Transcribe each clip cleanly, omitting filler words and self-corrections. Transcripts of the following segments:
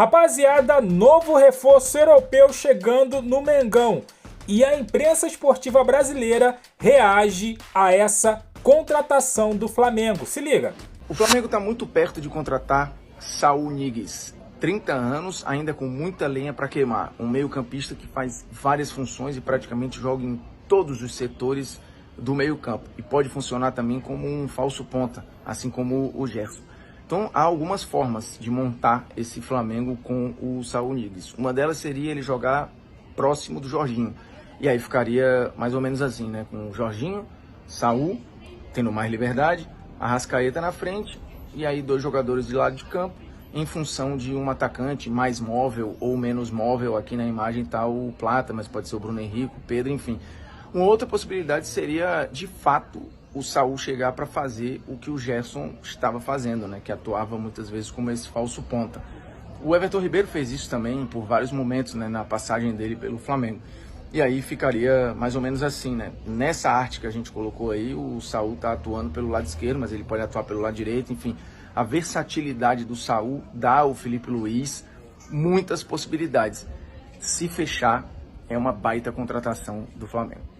Rapaziada, novo reforço europeu chegando no Mengão. E a imprensa esportiva brasileira reage a essa contratação do Flamengo. Se liga. O Flamengo está muito perto de contratar Saúl Ñíguez. 30 anos, ainda com muita lenha para queimar. Um meio-campista que faz várias funções e praticamente joga em todos os setores do meio-campo. E pode funcionar também como um falso ponta, assim como o Gerson. Então, há algumas formas de montar esse Flamengo com o Saúl Ñíguez. Uma delas seria ele jogar próximo do Jorginho. E aí ficaria mais ou menos assim, né? Com o Jorginho, Saúl, tendo mais liberdade, Arrascaeta na frente, e aí 2 jogadores de lado de campo, em função de um atacante mais móvel ou menos móvel. Aqui na imagem está o Plata, mas pode ser o Bruno Henrique, o Pedro, enfim. Uma outra possibilidade seria, de fato, o Saúl chegar para fazer o que o Gerson estava fazendo, né? Que atuava muitas vezes como esse falso ponta. O Everton Ribeiro fez isso também por vários momentos, né? Na passagem dele pelo Flamengo. E aí ficaria mais ou menos assim, né? Nessa arte que a gente colocou aí, o Saúl está atuando pelo lado esquerdo, mas ele pode atuar pelo lado direito, enfim. A versatilidade do Saúl dá ao Felipe Luiz muitas possibilidades. Se fechar, é uma baita contratação do Flamengo.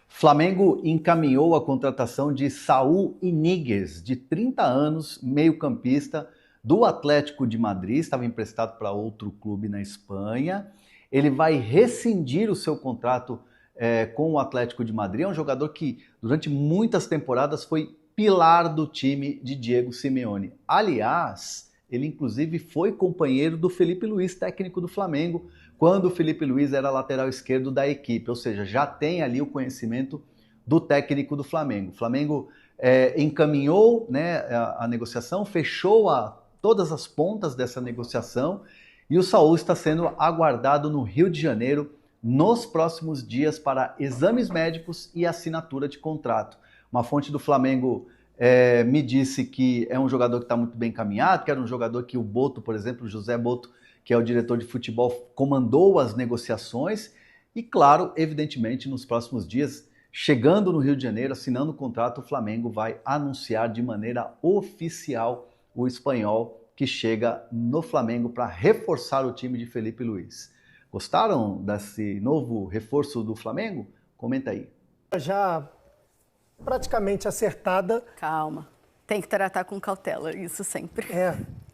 Flamengo encaminhou a contratação de Saúl Ñíguez, de 30 anos, meio-campista do Atlético de Madrid, estava emprestado para outro clube na Espanha. Ele vai rescindir o seu contrato com o Atlético de Madrid. É um jogador que, durante muitas temporadas, foi pilar do time de Diego Simeone. Aliás, ele inclusive foi companheiro do Felipe Luiz, técnico do Flamengo, quando o Felipe Luiz era lateral esquerdo da equipe, ou seja, já tem ali o conhecimento do técnico do Flamengo. O Flamengo encaminhou, né, a negociação, fechou todas as pontas dessa negociação, e o Saúl está sendo aguardado no Rio de Janeiro nos próximos dias para exames médicos e assinatura de contrato. Uma fonte do Flamengo me disse que é um jogador que está muito bem encaminhado, que era um jogador que o Boto, por exemplo, o José Boto, que é o diretor de futebol, comandou as negociações. E claro, evidentemente, nos próximos dias, chegando no Rio de Janeiro, assinando o contrato, o Flamengo vai anunciar de maneira oficial o espanhol que chega no Flamengo para reforçar o time de Felipe Luiz. Gostaram desse novo reforço do Flamengo? Comenta aí. Já praticamente acertada. Calma. Tem que tratar com cautela, isso sempre.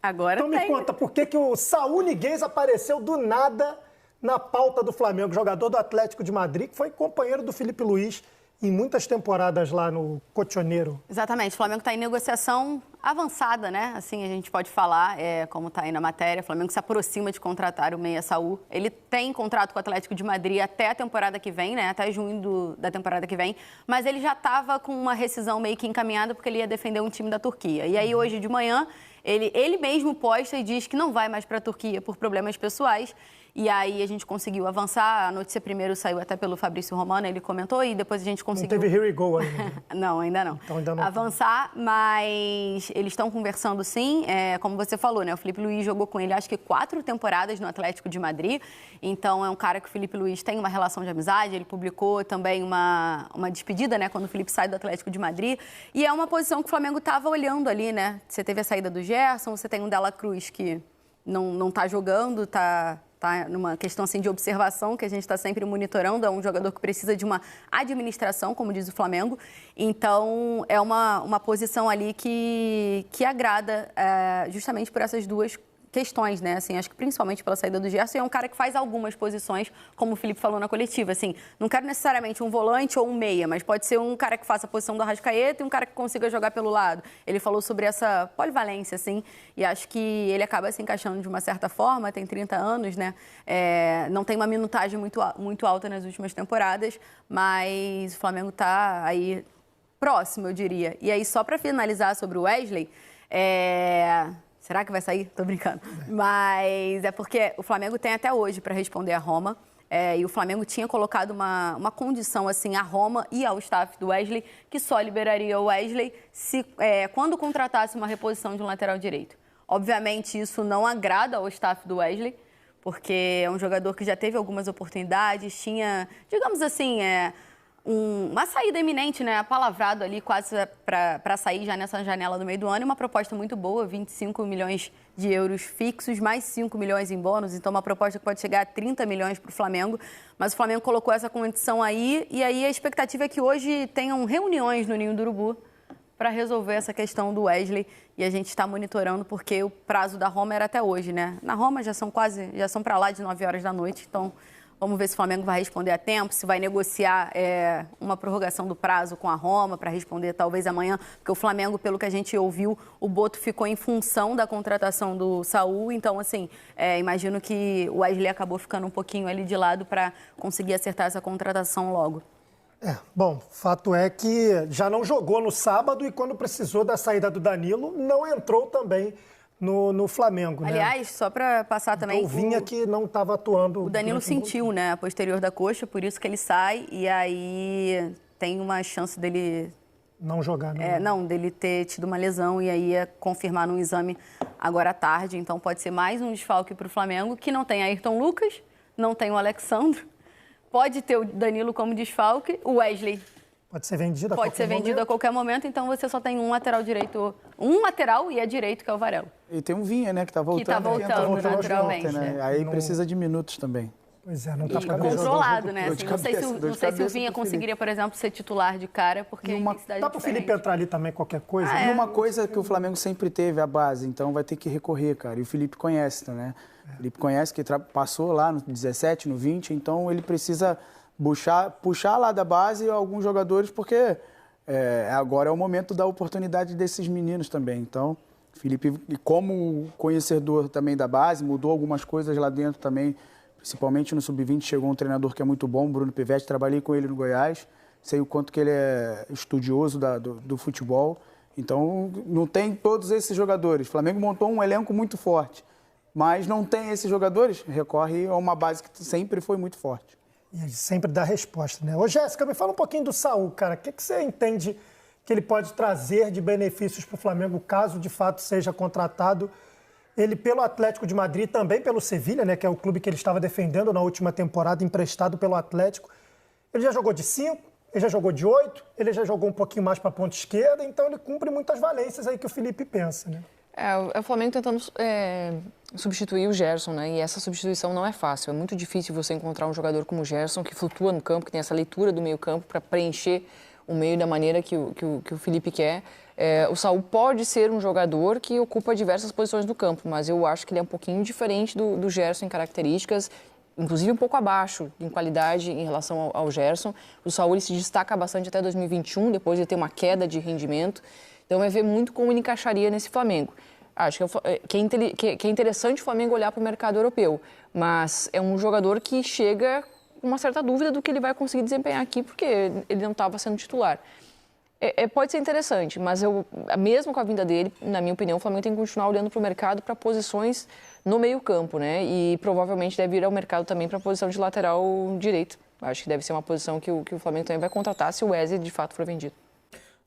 Agora então me conta, por que o Saúl Ñíguez apareceu do nada na pauta do Flamengo? Jogador do Atlético de Madrid, que foi companheiro do Felipe Luiz em muitas temporadas lá no Cotoneiro. Exatamente, o Flamengo está em negociação avançada, né? Assim a gente pode falar, como está aí na matéria, o Flamengo se aproxima de contratar o meia Saúl. Ele tem contrato com o Atlético de Madrid até a temporada que vem, né? Até junho da temporada que vem, mas ele já estava com uma rescisão meio que encaminhada porque ele ia defender um time da Turquia. E aí hoje de manhã, ele mesmo posta e diz que não vai mais para a Turquia por problemas pessoais. E aí a gente conseguiu avançar, a notícia primeiro saiu até pelo Fabrício Romano, ele comentou, e depois a gente conseguiu... Não teve here we go ainda? Não, ainda não. Então ainda não. Avançar, mas eles estão conversando sim, como você falou, né? O Felipe Luiz jogou com ele, acho que 4 temporadas no Atlético de Madrid, então é um cara que o Felipe Luiz tem uma relação de amizade, ele publicou também uma despedida, né? Quando o Felipe sai do Atlético de Madrid, e é uma posição que o Flamengo estava olhando ali, né? Você teve a saída do Gerson, você tem um Dela Cruz que não tá jogando, tá numa questão assim de observação, que a gente está sempre monitorando, é um jogador que precisa de uma administração, como diz o Flamengo, então é uma posição ali que agrada justamente por essas duas questões, né? Assim, acho que principalmente pela saída do Gerson, é um cara que faz algumas posições, como o Felipe falou na coletiva, assim, não quero necessariamente um volante ou um meia, mas pode ser um cara que faça a posição do Arrascaeta e um cara que consiga jogar pelo lado. Ele falou sobre essa polivalência, assim, e acho que ele acaba se encaixando de uma certa forma, tem 30 anos, né? Não tem uma minutagem muito alta nas últimas temporadas, mas o Flamengo está aí próximo, eu diria. E aí, só para finalizar sobre o Wesley, será que vai sair? Tô brincando. Mas é porque o Flamengo tem até hoje para responder a Roma. E o Flamengo tinha colocado uma condição assim a Roma e ao staff do Wesley, que só liberaria o Wesley quando contratasse uma reposição de um lateral direito. Obviamente, isso não agrada ao staff do Wesley, porque é um jogador que já teve algumas oportunidades, tinha, digamos assim, uma saída iminente, né? Palavrado ali quase para sair já nessa janela do meio do ano. E uma proposta muito boa, 25 milhões de euros fixos, mais 5 milhões em bônus. Então, uma proposta que pode chegar a 30 milhões para o Flamengo. Mas o Flamengo colocou essa condição aí. E aí a expectativa é que hoje tenham reuniões no Ninho do Urubu para resolver essa questão do Wesley. E a gente está monitorando porque o prazo da Roma era até hoje, né? Na Roma já são para lá de 9 horas da noite. Então, vamos ver se o Flamengo vai responder a tempo, se vai negociar uma prorrogação do prazo com a Roma para responder talvez amanhã, porque o Flamengo, pelo que a gente ouviu, o Boto ficou em função da contratação do Saúl. Então, assim, imagino que o Wesley acabou ficando um pouquinho ali de lado para conseguir acertar essa contratação logo. Bom, fato é que já não jogou no sábado e quando precisou da saída do Danilo, não entrou também no Flamengo, né? Aliás, só para passar também... Então, vinha que não estava atuando... O Danilo sentiu, né, a posterior da coxa, por isso que ele sai e aí tem uma chance dele... Não jogar, né? Não, dele ter tido uma lesão e aí ia confirmar num exame agora à tarde. Então pode ser mais um desfalque para o Flamengo, que não tem Ayrton Lucas, não tem o Alexandro, pode ter o Danilo como desfalque, o Wesley... Pode ser vendido a qualquer momento. Pode ser vendido a qualquer momento, então você só tem um lateral direito, um lateral e é direito, que é o Varela. E tem um Vinha, né, que tá voltando. Que tá voltando, naturalmente. Né? Aí precisa de minutos também. Pois é, não tá controlado, né? Assim, não sei se o Vinha conseguiria, por exemplo, ser titular de cara, porque dá pro Felipe entrar ali também qualquer coisa? E uma coisa que o Flamengo sempre teve, a base, então vai ter que recorrer, cara. E o Felipe conhece, né? O Felipe conhece, que passou lá no 17, no 20, então ele precisa... puxar lá da base alguns jogadores, porque agora é o momento da oportunidade desses meninos também. Então, Felipe, como conhecedor também da base, mudou algumas coisas lá dentro também, principalmente no Sub-20, chegou um treinador que é muito bom, Bruno Pivetti, trabalhei com ele no Goiás, sei o quanto que ele é estudioso do futebol. Então, não tem todos esses jogadores. O Flamengo montou um elenco muito forte, mas não tem esses jogadores, recorre a uma base que sempre foi muito forte. E ele sempre dá resposta, né? Ô, Jéssica, me fala um pouquinho do Saúl, cara. O que você entende que ele pode trazer de benefícios para o Flamengo, caso de fato seja contratado? Ele pelo Atlético de Madrid, também pelo Sevilha, né? Que é o clube que ele estava defendendo na última temporada, emprestado pelo Atlético. Ele já jogou de 5, ele já jogou de 8, ele já jogou um pouquinho mais para a ponta esquerda, então ele cumpre muitas valências aí que o Felipe pensa, né? É o Flamengo tentando substituir o Gerson, né? E essa substituição não é fácil. É muito difícil você encontrar um jogador como o Gerson, que flutua no campo, que tem essa leitura do meio campo para preencher o meio da maneira que o Felipe quer. O Saúl pode ser um jogador que ocupa diversas posições do campo, mas eu acho que ele é um pouquinho diferente do Gerson em características, inclusive um pouco abaixo em qualidade em relação ao Gerson. O Saúl ele se destaca bastante até 2021, depois de ter uma queda de rendimento. Então, vai ver muito como ele encaixaria nesse Flamengo. Acho que é interessante o Flamengo olhar para o mercado europeu, mas é um jogador que chega com uma certa dúvida do que ele vai conseguir desempenhar aqui, porque ele não estava sendo titular. Pode ser interessante, mas mesmo com a vinda dele, na minha opinião, o Flamengo tem que continuar olhando para o mercado para posições no meio-campo, né? E provavelmente deve ir ao mercado também para a posição de lateral direito. Acho que deve ser uma posição que o Flamengo também vai contratar se o Wesley de fato for vendido.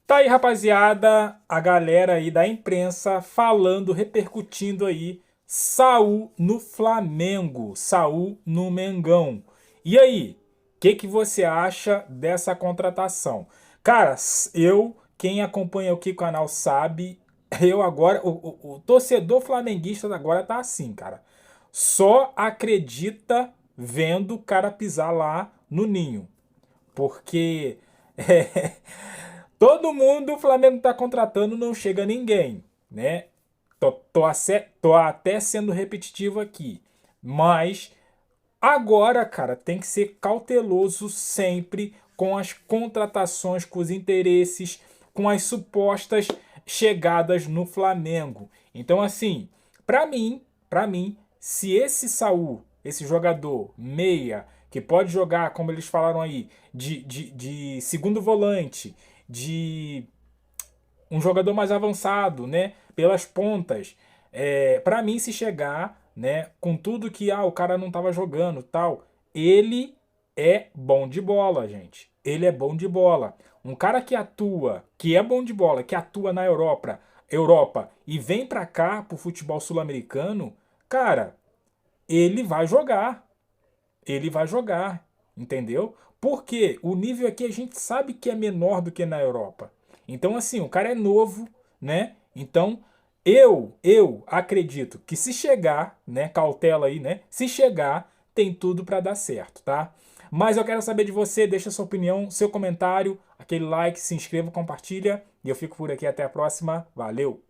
Tá aí, rapaziada, a galera aí da imprensa falando, repercutindo aí, Saúl no Flamengo, Saúl no Mengão. E aí, o que você acha dessa contratação? Cara, quem acompanha aqui o canal sabe, eu agora, o torcedor flamenguista agora tá assim, cara. Só acredita vendo o cara pisar lá no Ninho. Porque... todo mundo o Flamengo tá contratando, não chega ninguém, né? Tô até sendo repetitivo aqui. Mas agora, cara, tem que ser cauteloso sempre com as contratações, com os interesses, com as supostas chegadas no Flamengo. Então, assim, pra mim, se esse Saúl, esse jogador meia, que pode jogar, como eles falaram aí, de segundo volante, de um jogador mais avançado, né, pelas pontas, para mim, se chegar, né, com tudo que o cara não estava jogando, tal, ele é bom de bola, gente. Ele é bom de bola. Um cara que atua, que é bom de bola, que atua na Europa e vem para cá pro futebol sul-americano, cara, ele vai jogar. Ele vai jogar. entendeu? Porque o nível aqui a gente sabe que é menor do que na Europa. Então, assim, o cara é novo, né? Então, eu acredito que se chegar, né? Cautela aí, né? Se chegar, tem tudo para dar certo, tá? Mas eu quero saber de você, deixa sua opinião, seu comentário, aquele like, se inscreva, compartilha. E eu fico por aqui, até a próxima. Valeu!